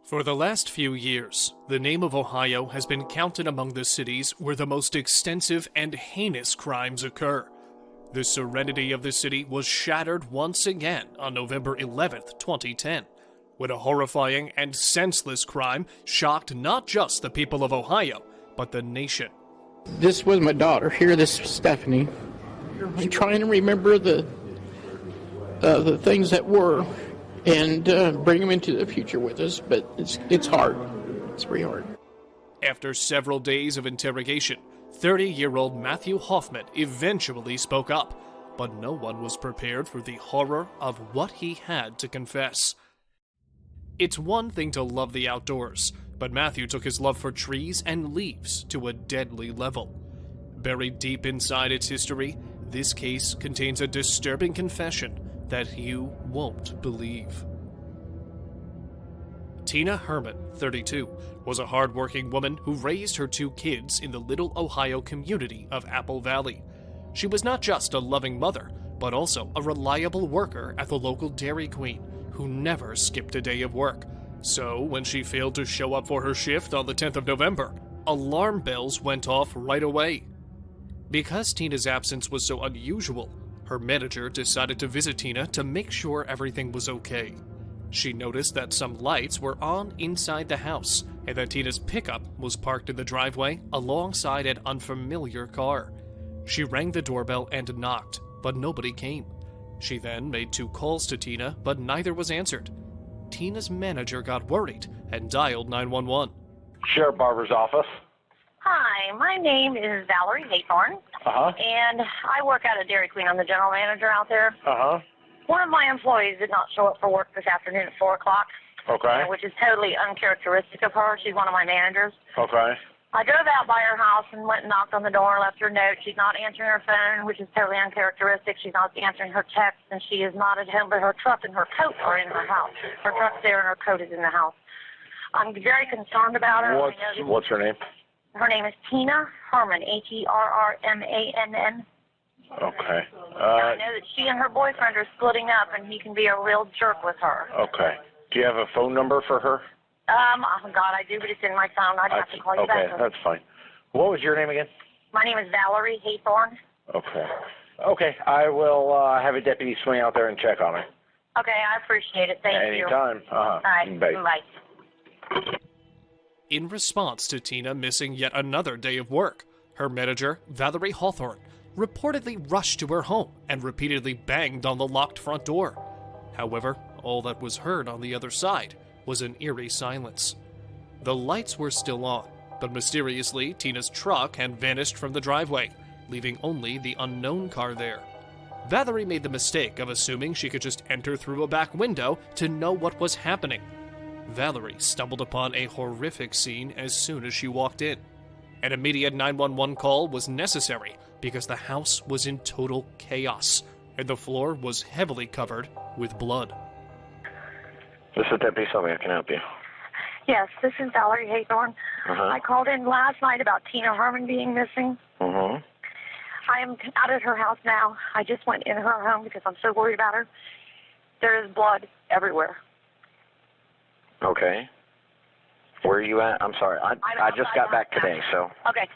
For the last few years, the name of Ohio has been counted among the cities where the most extensive and heinous crimes occur. The serenity of the city was shattered once again on November 11th, 2010, when a horrifying and senseless crime shocked not just the people of Ohio, but the nation. This was my daughter here, this is Stephanie. I'm trying to remember the things that were and bring them into the future with us, but it's hard. It's very hard. After several days of interrogation, 30-year-old Matthew Hoffman eventually spoke up, but no one was prepared for the horror of what he had to confess. It's one thing to love the outdoors, but Matthew took his love for trees and leaves to a deadly level. Buried deep inside its history, this case contains a disturbing confession that you won't believe. Tina Hermann, 32, was a hard-working woman who raised her two kids in the little Ohio community of Apple Valley. She was not just a loving mother, but also a reliable worker at the local Dairy Queen, who never skipped a day of work. So, when she failed to show up for her shift on the 10th of November, alarm bells went off right away. Because Tina's absence was so unusual, her manager decided to visit Tina to make sure everything was okay. She noticed that some lights were on inside the house, and that Tina's pickup was parked in the driveway alongside an unfamiliar car. She rang the doorbell and knocked, but nobody came. She then made 2 calls to Tina, but neither was answered. Tina's manager got worried and dialed 911. Sheriff Barber's office. Hi, my name is Valerie Haythorne, and I work at a Dairy Queen. I'm the general manager out there. One of my employees did not show up for work this afternoon at 4 o'clock, which is totally uncharacteristic of her. She's one of my managers. I drove out by her house and went and knocked on the door, left her note. She's not answering her phone, which is totally uncharacteristic. She's not answering her texts, and she is not at home, but her truck and her coat are in her house. Her truck's there and her coat is in the house. I'm very concerned about her. What's her name? Her name is Tina Hermann, Hermann. Okay. I know that she and her boyfriend are splitting up, and he can be a real jerk with her. Okay. Do you have a phone number for her? Oh God, I do, but it's in my phone. I'd have to call you back. Okay, that's fine. What was your name again? My name is Valerie Haythorne. Okay. Okay, I will have a deputy swing out there and check on her. Okay, I appreciate it. Thank you. Anytime. All right. Bye. In response to Tina missing yet another day of work, her manager, Valerie Hawthorne, reportedly rushed to her home and repeatedly banged on the locked front door. However, all that was heard on the other side was an eerie silence. The lights were still on, but mysteriously, Tina's truck had vanished from the driveway, leaving only the unknown car there. Valerie made the mistake of assuming she could just enter through a back window to know what was happening. Valerie stumbled upon a horrific scene as soon as she walked in. An immediate 911 call was necessary because the house was in total chaos, and the floor was heavily covered with blood. This is Deputy Sylvia. I can help you. Yes, this is Valerie Haythorne. I called in last night about Tina Hermann being missing. I am out at her house now. I just went in her home because I'm so worried about her. There is blood everywhere. Okay. Where are you at? I'm sorry. I just got back today, so. Okay.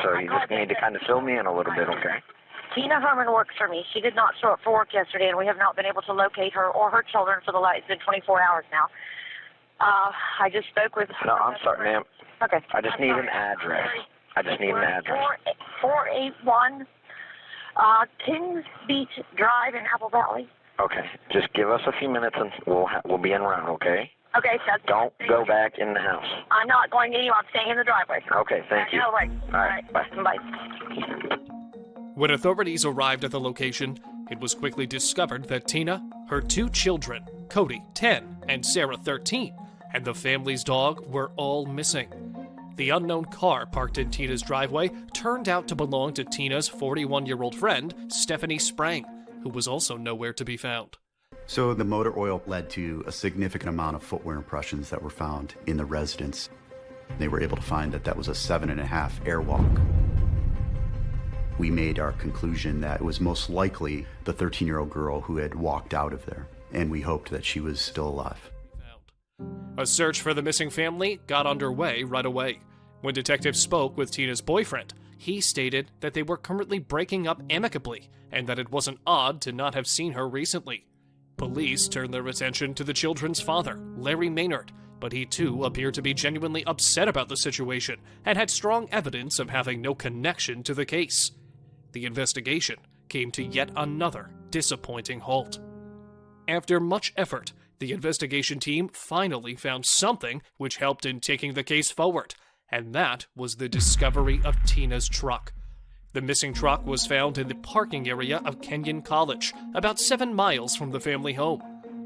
So you just need to kind of fill me in a little bit, okay? Tina Hermann works for me. She did not show up for work yesterday, and we have not been able to locate her or her children for it's been 24 hours now. I just spoke with her. No, I'm sorry, ma'am. Okay. I just need an address. 481 Kings Beach Drive in Apple Valley. Okay. Just give us a few minutes, and we'll be en route, okay? Okay, so don't go back in the house. I'm not going anywhere. I'm staying in the driveway. Okay, thank you. All right, bye. When authorities arrived at the location, it was quickly discovered that Tina, her 2 children, Cody, 10, and Sarah, 13, and the family's dog were all missing. The unknown car parked in Tina's driveway turned out to belong to Tina's 41-year-old friend, Stephanie Sprang, who was also nowhere to be found. So the motor oil led to a significant amount of footwear impressions that were found in the residence. They were able to find that was a 7.5 airwalk. We made our conclusion that it was most likely the 13-year-old girl who had walked out of there, and we hoped that she was still alive. A search for the missing family got underway right away. When detectives spoke with Tina's boyfriend, he stated that they were currently breaking up amicably and that it wasn't odd to not have seen her recently. Police turned their attention to the children's father, Larry Maynard, but he too appeared to be genuinely upset about the situation and had strong evidence of having no connection to the case. The investigation came to yet another disappointing halt. After much effort, the investigation team finally found something which helped in taking the case forward, and that was the discovery of Tina's truck. The missing truck was found in the parking area of Kenyon College, about 7 miles from the family home.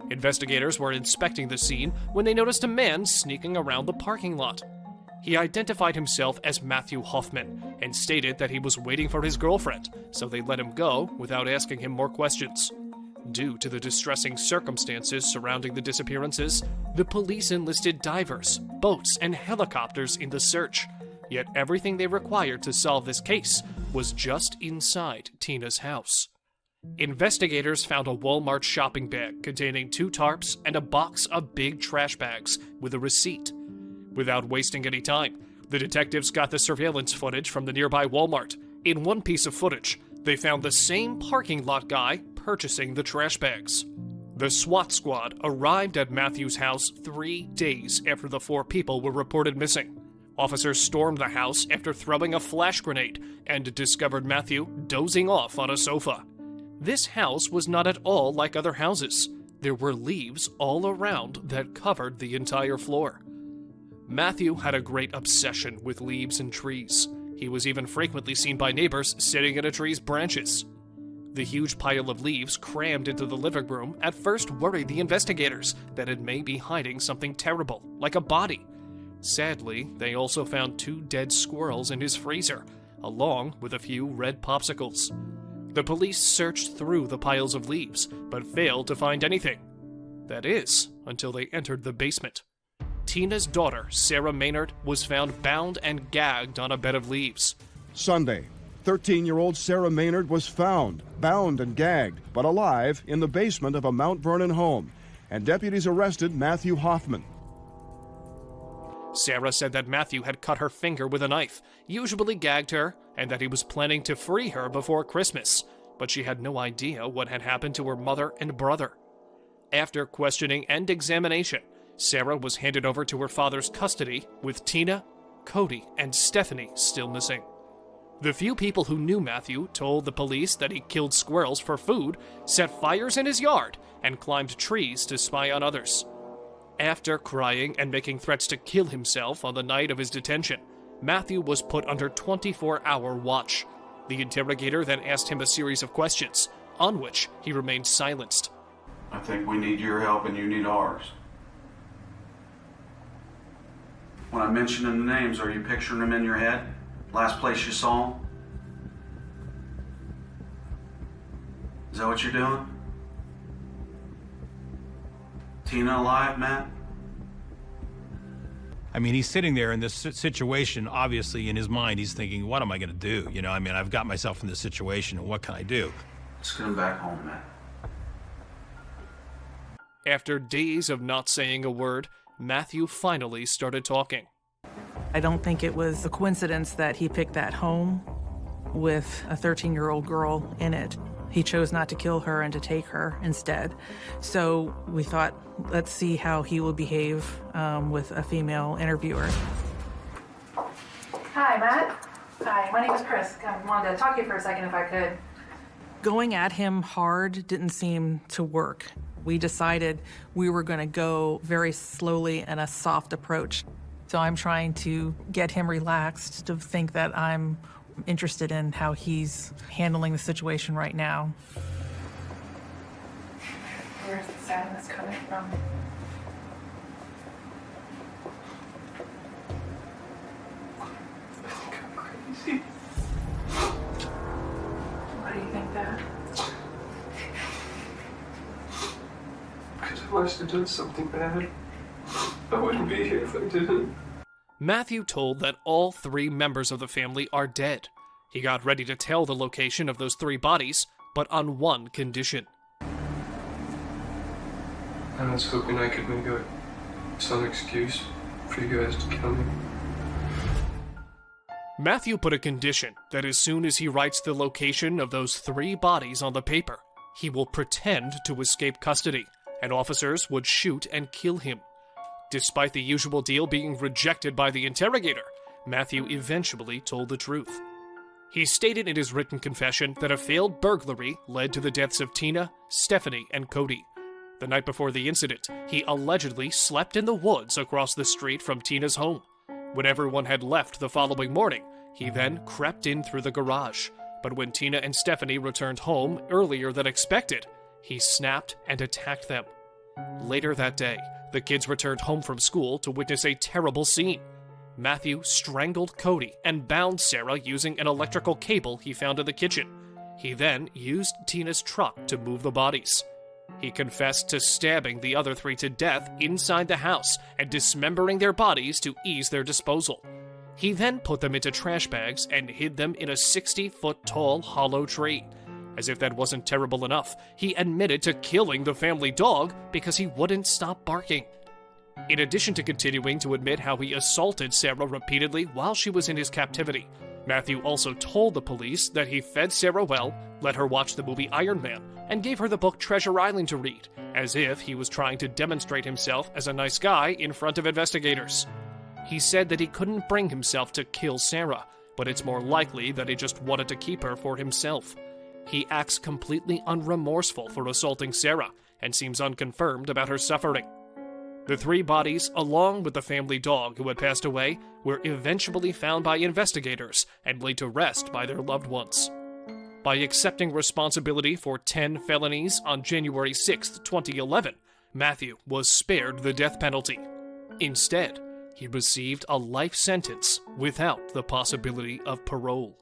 Investigators were inspecting the scene when they noticed a man sneaking around the parking lot. He identified himself as Matthew Hoffman and stated that he was waiting for his girlfriend, so they let him go without asking him more questions. Due to the distressing circumstances surrounding the disappearances, the police enlisted divers, boats, and helicopters in the search. Yet everything they required to solve this case was just inside Tina's house. Investigators found a Walmart shopping bag containing 2 tarps and a box of big trash bags with a receipt. Without wasting any time, the detectives got the surveillance footage from the nearby Walmart. In one piece of footage, they found the same parking lot guy purchasing the trash bags. The SWAT squad arrived at Matthew's house 3 days after the 4 people were reported missing. Officers stormed the house after throwing a flash grenade and discovered Matthew dozing off on a sofa. This house was not at all like other houses. There were leaves all around that covered the entire floor. Matthew had a great obsession with leaves and trees. He was even frequently seen by neighbors sitting in a tree's branches. The huge pile of leaves crammed into the living room at first worried the investigators that it may be hiding something terrible, like a body. Sadly, they also found 2 dead squirrels in his freezer, along with a few red popsicles. The police searched through the piles of leaves, but failed to find anything. That is, until they entered the basement. Tina's daughter, Sarah Maynard, was found bound and gagged on a bed of leaves. Sunday, 13-year-old Sarah Maynard was found, bound and gagged, but alive in the basement of a Mount Vernon home, and deputies arrested Matthew Hoffman. Sarah said that Matthew had cut her finger with a knife, usually gagged her, and that he was planning to free her before Christmas, but she had no idea what had happened to her mother and brother. After questioning and examination, Sarah was handed over to her father's custody, with Tina, Cody, and Stephanie still missing. The few people who knew Matthew told the police that he killed squirrels for food, set fires in his yard, and climbed trees to spy on others. After crying and making threats to kill himself on the night of his detention, Matthew was put under 24-hour watch. The interrogator then asked him a series of questions, on which he remained silenced. I think we need your help and you need ours. When I mention the names, are you picturing them in your head? Last place you saw them? Is that what you're doing? Tina alive, Matt? I mean, he's sitting there in this situation, obviously in his mind, he's thinking, what am I going to do? You know, I mean, I've got myself in this situation, and what can I do? Let's get him back home, Matt. After days of not saying a word, Matthew finally started talking. I don't think it was a coincidence that he picked that home with a 13-year-old girl in it. He chose not to kill her and to take her instead. So we thought, let's see how he will behave with a female interviewer. Hi, Matt. Hi, my name is Chris. I wanted to talk to you for a second if I could. Going at him hard didn't seem to work. We decided we were going to go very slowly and a soft approach. So I'm trying to get him relaxed, to think that I'm interested in how he's handling the situation right now. Where's the sadness coming from? I think I'm crazy. Why do you think that? Because I must have done something bad. I wouldn't be here if I didn't. Matthew told that all 3 members of the family are dead. He got ready to tell the location of those 3 bodies, but on one condition. I was hoping I could make a some excuse for you guys to kill me. Matthew put a condition that as soon as he writes the location of those 3 bodies on the paper, he will pretend to escape custody, and officers would shoot and kill him. Despite the usual deal being rejected by the interrogator, Matthew eventually told the truth. He stated in his written confession that a failed burglary led to the deaths of Tina, Stephanie, and Cody. The night before the incident, he allegedly slept in the woods across the street from Tina's home. When everyone had left the following morning, he then crept in through the garage. But when Tina and Stephanie returned home earlier than expected, he snapped and attacked them. Later that day, the kids returned home from school to witness a terrible scene. Matthew strangled Cody and bound Sarah using an electrical cable he found in the kitchen. He then used Tina's truck to move the bodies. He confessed to stabbing the other 3 to death inside the house and dismembering their bodies to ease their disposal. He then put them into trash bags and hid them in a 60-foot-tall hollow tree. As if that wasn't terrible enough, he admitted to killing the family dog because he wouldn't stop barking. In addition to continuing to admit how he assaulted Sarah repeatedly while she was in his captivity, Matthew also told the police that he fed Sarah well, let her watch the movie Iron Man, and gave her the book Treasure Island to read, as if he was trying to demonstrate himself as a nice guy in front of investigators. He said that he couldn't bring himself to kill Sarah, but it's more likely that he just wanted to keep her for himself. He acts completely unremorseful for assaulting Sarah, and seems unconfirmed about her suffering. The 3 bodies, along with the family dog who had passed away, were eventually found by investigators and laid to rest by their loved ones. By accepting responsibility for 10 felonies on January 6, 2011, Matthew was spared the death penalty. Instead, he received a life sentence without the possibility of parole.